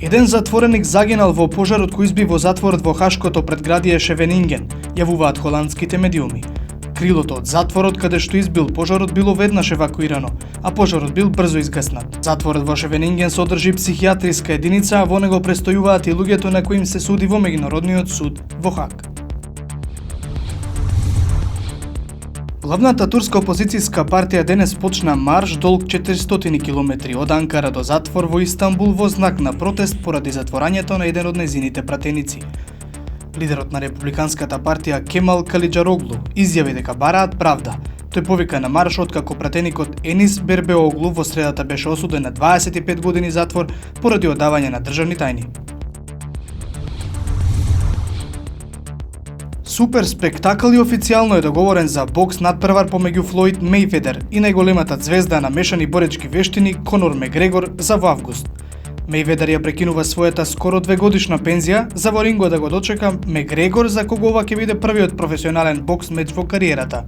Еден затвореник загинал во пожарот кој изби во затворот во хашкото предградие Шевенинген, јавуваат холандските медиуми. Крилото од затворот каде што избил пожарот било веднаш евакуирано, а пожарот бил брзо изгаснат. Затворот во Шевенинген содржи психијатриска единица, а во него престојуваат и луѓето на кои им се суди во меѓународниот суд во Хаг. Главната турска опозицијска партија денес почна марш долг 400 километри од Анкара до затвор во Истанбул во знак на протест поради затворањето на еден од нејзините пратеници. Лидерот на републиканската партија Кемал Калиџароглу изјави дека бараат правда. Тој повика на маршот како пратеникот Енис Бербеоглу во средата беше осуден на 25 години затвор поради одавање на државни тајни. Супер спектакл и официјално е договорен за бокс надпревар помеѓу Флојд Мејведер и најголемата звезда на мешани боречки вештини Конор Мегрегор за во август. Мејведер ја прекинува својата скоро 2-годишна пензија за во рингот да го дочека Мегрегор, за кого ова ќе биде првиот професионален бокс меч во кариерата.